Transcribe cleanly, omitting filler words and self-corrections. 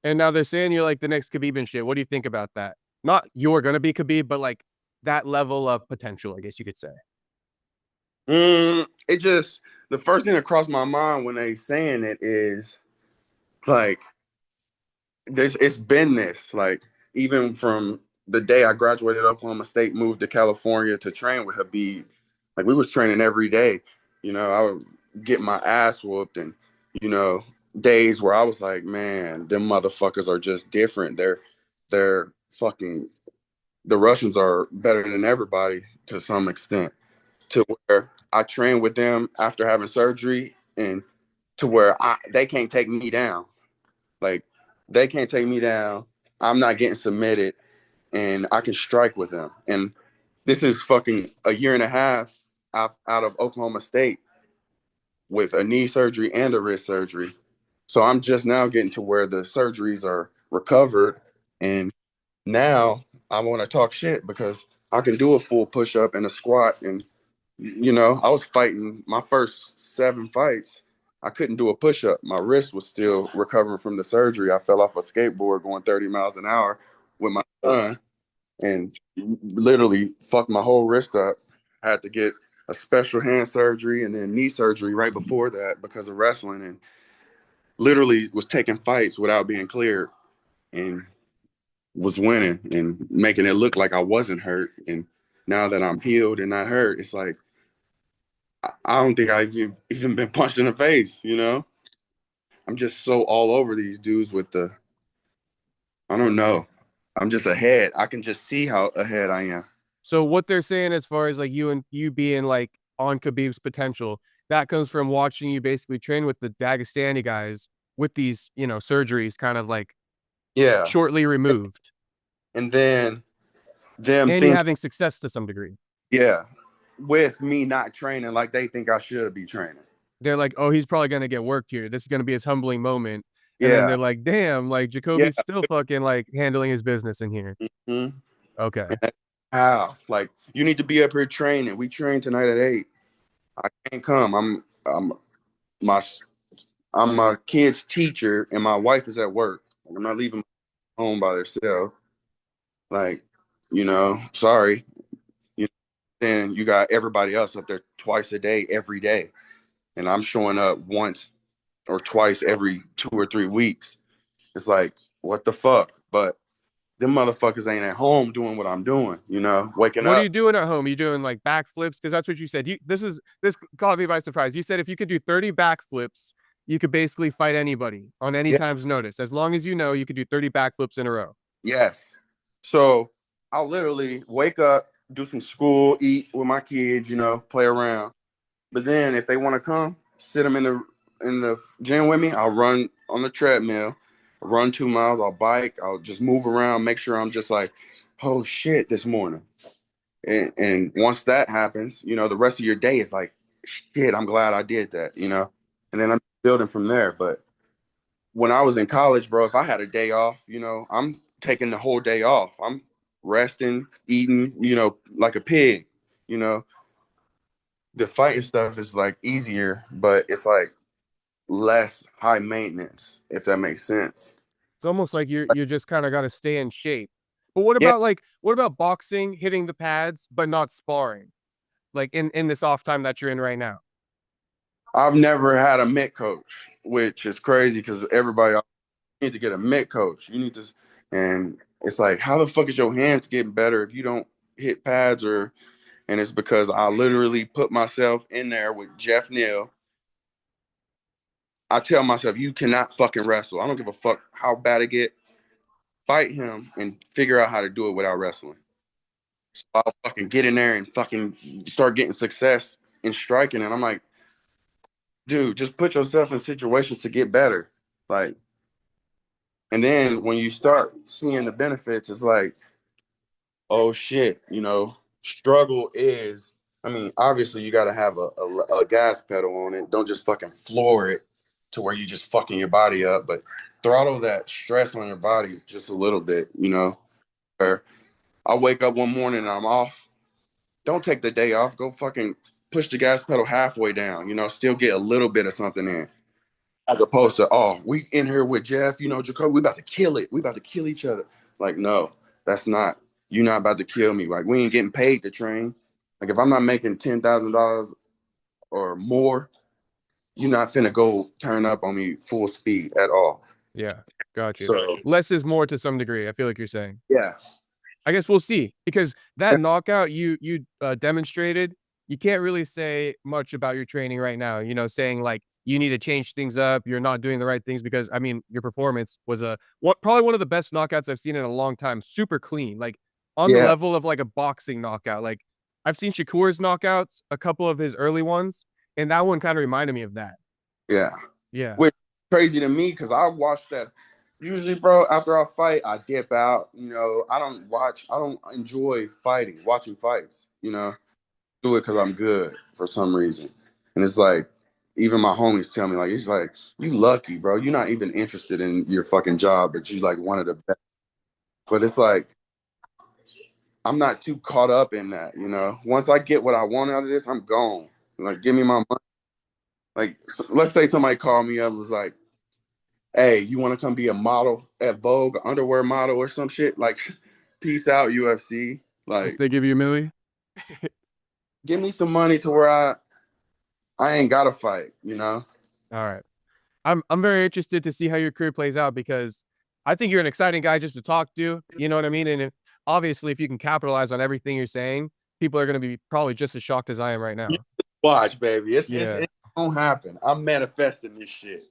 And now they're saying you're like the next Khabib and shit. What do you think about that? Not you're gonna be Khabib, but like that level of potential, I guess you could say. It just the first thing that crossed my mind when they saying it is like this. It's been this like even from the day I graduated Oklahoma State, moved to California to train with Habib. Like we was training every day. I would get my ass whooped, and you know days where I was like, man, them motherfuckers are just different. They're fucking the Russians are better than everybody to some extent. To where I train with them after having surgery, and to where they can't take me down. Like they can't take me down. I'm not getting submitted, and I can strike with them. And this is fucking a year and a half out of Oklahoma State with a knee surgery and a wrist surgery. So I'm just now getting to where the surgeries are recovered, and now I want to talk shit because I can do a full push up and a squat. And I was fighting my first 7 fights. I couldn't do a push up. My wrist was still recovering from the surgery. I fell off a skateboard going 30 miles an hour with my son and literally fucked my whole wrist up. I had to get a special hand surgery and then knee surgery right before that because of wrestling, and literally was taking fights without being cleared and was winning and making it look like I wasn't hurt. And now that I'm healed and not hurt, it's like I don't think I've even been punched in the face. I'm just so all over these dudes with I don't know. I'm just ahead. I can just see how ahead I am. So what they're saying as far as like you being like on Khabib's potential, that comes from watching you basically train with the Dagestani guys with these, surgeries kind of like Yeah. shortly removed And then them and you think, having success to some degree. yeah, with me not training like they think I should be training. They're like, "Oh, he's probably gonna get worked here. This is gonna be his humbling moment." And then Yeah. they're like, "Damn, like Yeah. Jacoby's still fucking like handling his business in here." Mhm. Okay. And that's how. Like, you need to be up here training. We train tonight at 8. I can't come. My I'm my kid's teacher and my wife is at work. Like, I'm not leaving home by herself. Like, sorry. You Then you got everybody else up there twice a day, every day. And I'm showing up once or twice every 2 or 3 weeks. It's like, what the fuck? But them motherfuckers ain't at home doing what I'm doing, waking What are up. you doing at home? Are you doing like backflips? Because that's what you said. This caught me by surprise. You said if you could do 30 backflips, you could basically fight anybody on any Yeah, time's notice. As long as you know you could do 30 backflips in a row. yes. So I'll literally wake up, do some school, eat with my kids, play around. But then if they want to come, sit them in the gym with me, I'll run on the treadmill, run 2 miles, I'll bike, I'll just move around, make sure I'm just like, oh shit, this morning. And once that happens, the rest of your day is like, shit, I'm glad I did that. And then I'm building from there. But when I was in college, bro, if I had a day off, I'm taking the whole day off. I'm resting, eating, like a pig. You know, the fighting stuff is like easier, but it's like less high maintenance, if that makes sense. It's almost like you're just kind of got to stay in shape. But what Yeah, about boxing, hitting the pads, but not sparring? Like in this off time that you're in right now. I've never had a mitt coach, which is crazy because everybody need to get a mitt coach. You need to, and it's like, how the fuck is your hands getting better if you don't hit pads or? And it's because I literally put myself in there with Jeff Neal. I tell myself, you cannot fucking wrestle. I don't give a fuck how bad it get. Fight him and figure out how to do it without wrestling. So I'll fucking get in there and fucking start getting success in striking. And I'm like, dude, just put yourself in situations to get better. Like, and then when you start seeing the benefits, it's like, oh shit, struggle is, I mean, obviously you got to have a gas pedal on it. Don't just fucking floor it to where you just fucking your body up, but throttle that stress on your body just a little bit. Or I wake up one morning and I'm off. Don't take the day off. Go fucking push the gas pedal halfway down, still get a little bit of something in. as opposed to, oh, we in here with Jeff, Jacobe, we about to kill it. We about to kill each other. Like, no, that's not. You're not about to kill me. Like, we ain't getting paid to train. Like, if I'm not making $10,000 or more, you're not finna go turn up on me full speed at all. Yeah, got you. So Less is more to some degree, I feel like you're saying. yeah, I guess we'll see, because that knockout you demonstrated, you can't really say much about your training right now, saying, like, you need to change things up, you're not doing the right things because, I mean, your performance was probably one of the best knockouts I've seen in a long time, super clean, like, on the yeah, level of, like, a boxing knockout, like, I've seen Shakur's knockouts, a couple of his early ones, and that one kinda reminded me of that. yeah. Yeah. Which is crazy to me because I watch that. Usually, bro, after I fight, I dip out. I don't enjoy watching fights, do it because I'm good for some reason. And it's like, even my homies tell me, like, it's like, you lucky, bro. You're not even interested in your fucking job, but you like one of the best. But it's like, I'm not too caught up in that. Once I get what I want out of this, I'm gone. Like, give me my money. Like, let's say somebody called me up, was like, hey, you want to come be a model at Vogue, underwear model or some shit? Like, peace out, UFC. If Like, they give you a milli? give me some money to where I ain't gotta fight. Alright. I'm very interested to see how your career plays out because I think you're an exciting guy just to talk to, you know what I mean? And obviously, if you can capitalize on everything you're saying, people are gonna be probably just as shocked as I am right You now. watch, baby. It's Yeah. gonna happen. I'm manifesting this shit.